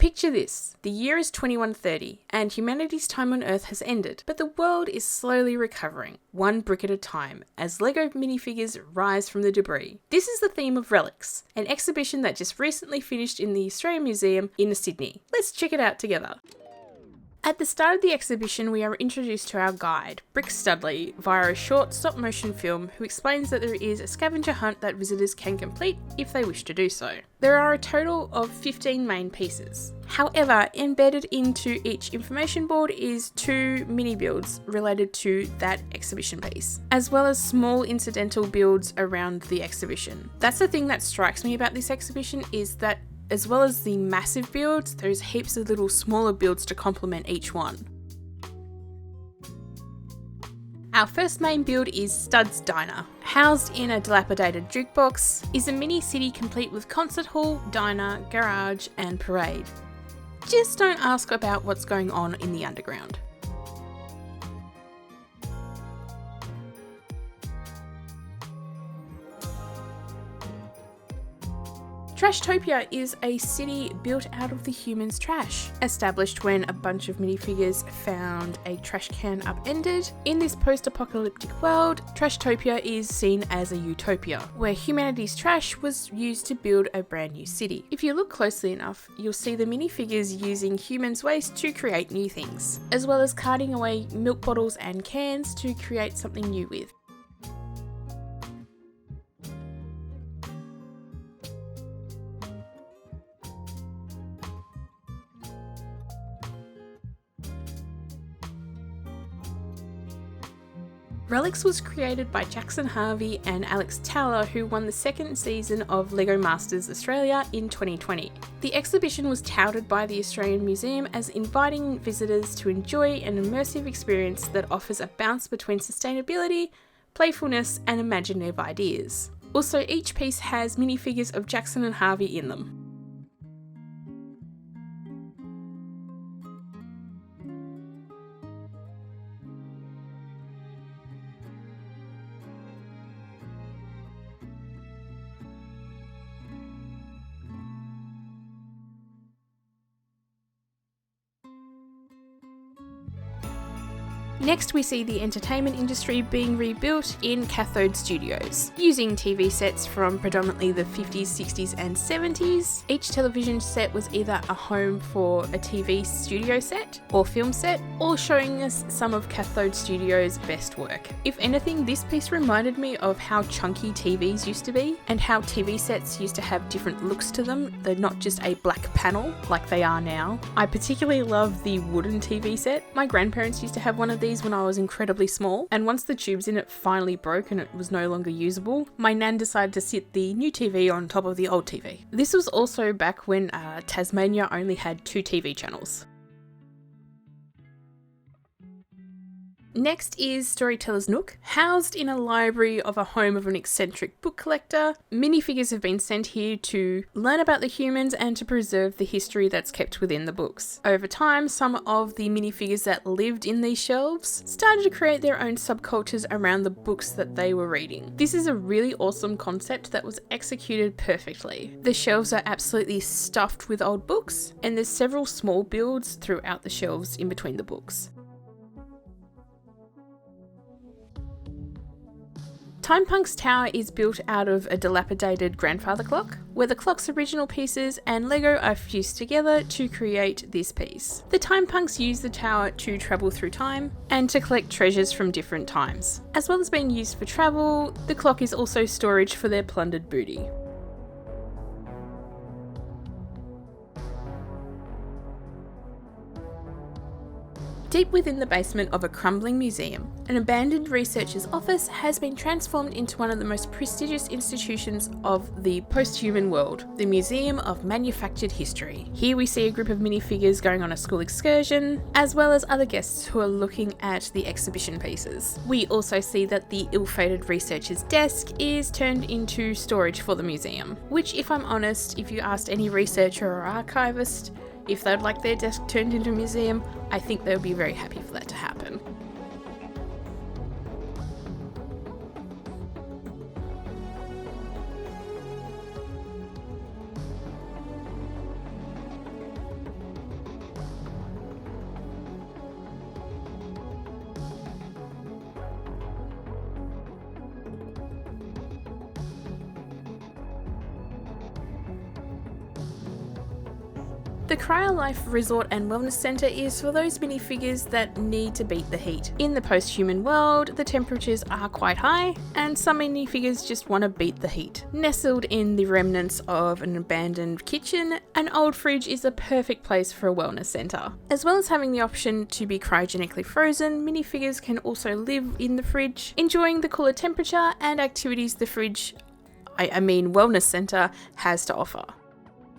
Picture this, the year is 2130 and humanity's time on Earth has ended, but the world is slowly recovering, one brick at a time, as LEGO minifigures rise from the debris. This is the theme of Relics, an exhibition that just recently finished in the Australian Museum in Sydney. Let's check it out together. At the start of the exhibition, we are introduced to our guide, Brick Studley, via a short stop-motion film who explains that there is a scavenger hunt that visitors can complete if they wish to do so. There are a total of 15 main pieces. However, embedded into each information board is 2 mini builds related to that exhibition piece, as well as small incidental builds around the exhibition. That's the thing that strikes me about this exhibition, is that as well as the massive builds, there's heaps of little smaller builds to complement each one. Our first main build is Stud's Diner. Housed in a dilapidated jukebox is a mini city complete with concert hall, diner, garage and parade. Just don't ask about what's going on in the underground. Trashtopia is a city built out of the humans' trash, established when a bunch of minifigures found a trash can upended. In this post-apocalyptic world, Trashtopia is seen as a utopia, where humanity's trash was used to build a brand new city. If you look closely enough, you'll see the minifigures using humans' waste to create new things, as well as carting away milk bottles and cans to create something new with. Relics was created by Jackson Harvey and Alex Towler, who won the second season of LEGO Masters Australia in 2020. The exhibition was touted by the Australian Museum as inviting visitors to enjoy an immersive experience that offers a balance between sustainability, playfulness and imaginative ideas. Also, each piece has minifigures of Jackson and Harvey in them. Next, we see the entertainment industry being rebuilt in Cathode Studios, using TV sets from predominantly the 50s, 60s and 70s. Each television set was either a home for a TV studio set or film set, or showing us some of Cathode Studios' best work. If anything, this piece reminded me of how chunky TVs used to be, and how TV sets used to have different looks to them. They're not just a black panel like they are now. I particularly love the wooden TV set. My grandparents used to have one of these when I was incredibly small, and once the tubes in it finally broke and it was no longer usable, my nan decided to sit the new TV on top of the old TV. This was also back when Tasmania only had 2 TV channels. Next is Storytellers Nook. Housed in a library of a home of an eccentric book collector, minifigures have been sent here to learn about the humans and to preserve the history that's kept within the books. Over time, some of the minifigures that lived in these shelves started to create their own subcultures around the books that they were reading. This is a really awesome concept that was executed perfectly. The shelves are absolutely stuffed with old books, and there's several small builds throughout the shelves in between the books. Timepunk's tower is built out of a dilapidated grandfather clock, where the clock's original pieces and LEGO are fused together to create this piece. The Timepunks use the tower to travel through time and to collect treasures from different times. As well as being used for travel, the clock is also storage for their plundered booty. Deep within the basement of a crumbling museum, an abandoned researcher's office has been transformed into one of the most prestigious institutions of the post-human world, the Museum of Manufactured History. Here we see a group of minifigures going on a school excursion, as well as other guests who are looking at the exhibition pieces. We also see that the ill-fated researcher's desk is turned into storage for the museum, which, if I'm honest, if you asked any researcher or archivist if they'd like their desk turned into a museum, I think they would be very happy for that to happen. The Cryo Life Resort and Wellness Centre is for those minifigures that need to beat the heat. In the post-human world, the temperatures are quite high, and some minifigures just want to beat the heat. Nestled in the remnants of an abandoned kitchen, an old fridge is a perfect place for a wellness centre. As well as having the option to be cryogenically frozen, minifigures can also live in the fridge, enjoying the cooler temperature and activities the wellness centre has to offer.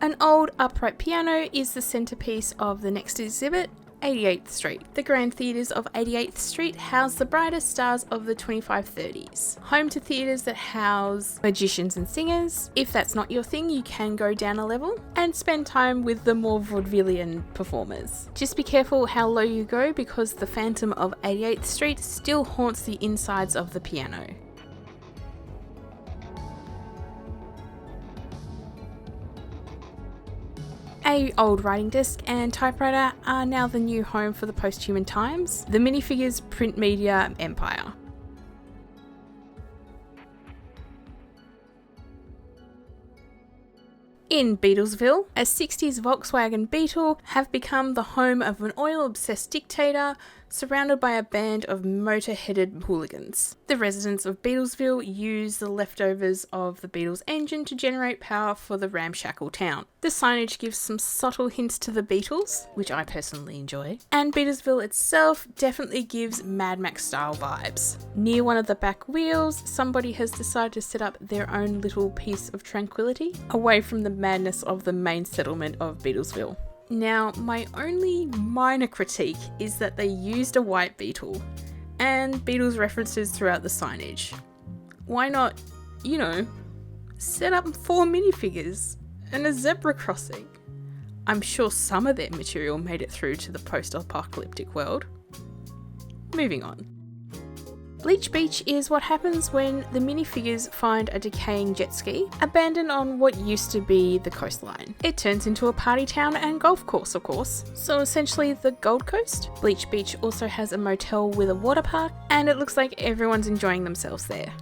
An old upright piano is the centrepiece of the next exhibit, 88th Street. The Grand Theatres of 88th Street house the brightest stars of the 2530s, home to theatres that house magicians and singers. If that's not your thing, you can go down a level and spend time with the more vaudevillian performers. Just be careful how low you go, because the Phantom of 88th Street still haunts the insides of the piano. A old writing desk and typewriter are now the new home for the post-human times, the minifigures print media empire. In Beatlesville, a 60s Volkswagen Beetle have become the home of an oil-obsessed dictator surrounded by a band of motor-headed hooligans. The residents of Beatlesville use the leftovers of the Beatles engine to generate power for the ramshackle town. The signage gives some subtle hints to the Beatles, which I personally enjoy, and Beatlesville itself definitely gives Mad Max style vibes. Near one of the back wheels, somebody has decided to set up their own little piece of tranquility, away from the madness of the main settlement of Beatlesville. Now, my only minor critique is that they used a white beetle and Beatles references throughout the signage. Why not, set up 4 minifigures and a zebra crossing? I'm sure some of their material made it through to the post-apocalyptic world. Moving on. Bleach Beach is what happens when the minifigures find a decaying jet ski abandoned on what used to be the coastline. It turns into a party town and golf course, of course. So essentially the Gold Coast. Bleach Beach also has a motel with a water park, and it looks like everyone's enjoying themselves there.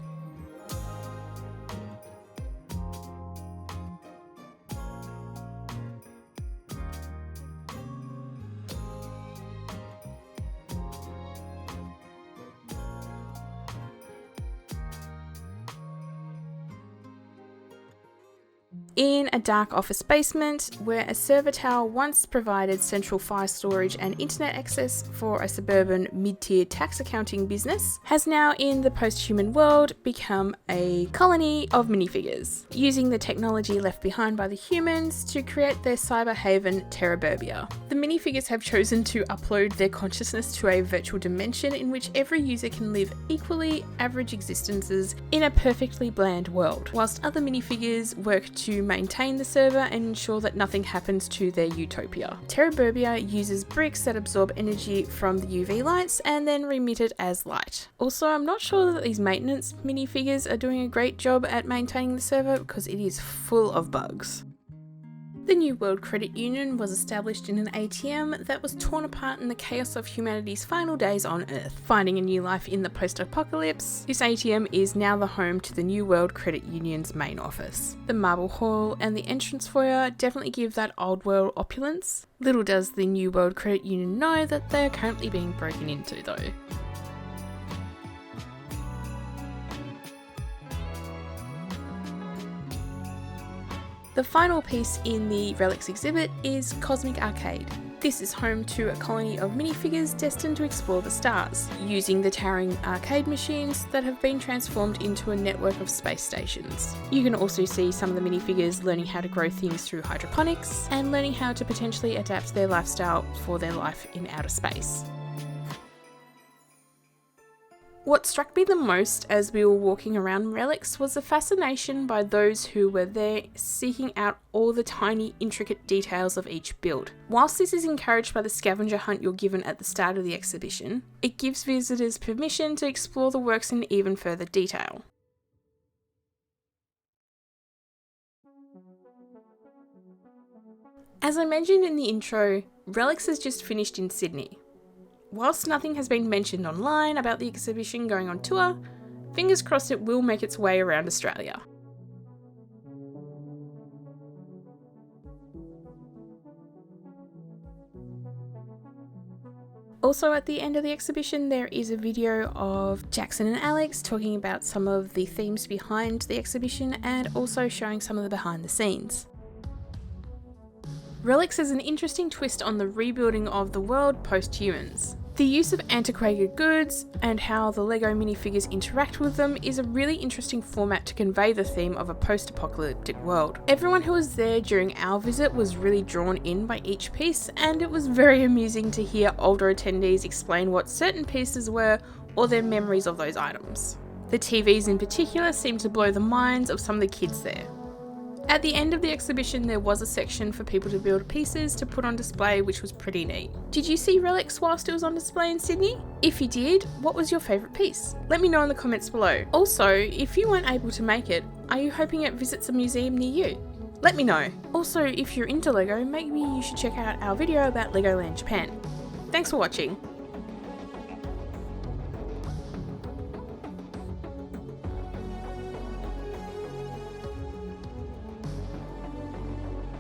In a dark office basement, where a server tower once provided central file storage and internet access for a suburban mid-tier tax accounting business, has now in the post-human world become a colony of minifigures, using the technology left behind by the humans to create their cyber haven Terraburbia. The minifigures have chosen to upload their consciousness to a virtual dimension in which every user can live equally average existences in a perfectly bland world, whilst other minifigures work to maintain the server and ensure that nothing happens to their utopia. Terraburbia uses bricks that absorb energy from the UV lights and then remit it as light. Also, I'm not sure that these maintenance minifigures are doing a great job at maintaining the server because it is full of bugs. The New World Credit Union was established in an ATM that was torn apart in the chaos of humanity's final days on Earth. Finding a new life in the post-apocalypse, this ATM is now the home to the New World Credit Union's main office. The marble hall and the entrance foyer definitely give that old world opulence. Little does the New World Credit Union know that they are currently being broken into though. The final piece in the Relics exhibit is Cosmic Arcade. This is home to a colony of minifigures destined to explore the stars, using the towering arcade machines that have been transformed into a network of space stations. You can also see some of the minifigures learning how to grow things through hydroponics and learning how to potentially adapt their lifestyle for their life in outer space. What struck me the most as we were walking around Relics was the fascination by those who were there seeking out all the tiny, intricate details of each build. Whilst this is encouraged by the scavenger hunt you're given at the start of the exhibition, it gives visitors permission to explore the works in even further detail. As I mentioned in the intro, Relics has just finished in Sydney. Whilst nothing has been mentioned online about the exhibition going on tour, fingers crossed it will make its way around Australia. Also at the end of the exhibition there is a video of Jackson and Alex talking about some of the themes behind the exhibition and also showing some of the behind the scenes. Relics has an interesting twist on the rebuilding of the world post-humans. The use of antiquated goods and how the LEGO minifigures interact with them is a really interesting format to convey the theme of a post-apocalyptic world. Everyone who was there during our visit was really drawn in by each piece, and it was very amusing to hear older attendees explain what certain pieces were or their memories of those items. The TVs in particular seemed to blow the minds of some of the kids there. At the end of the exhibition there was a section for people to build pieces to put on display, which was pretty neat. Did you see Relics whilst it was on display in Sydney? If you did, what was your favourite piece? Let me know in the comments below. Also, if you weren't able to make it, are you hoping it visits a museum near you? Let me know. Also, if you're into LEGO, maybe you should check out our video about Legoland Japan. Thanks for watching.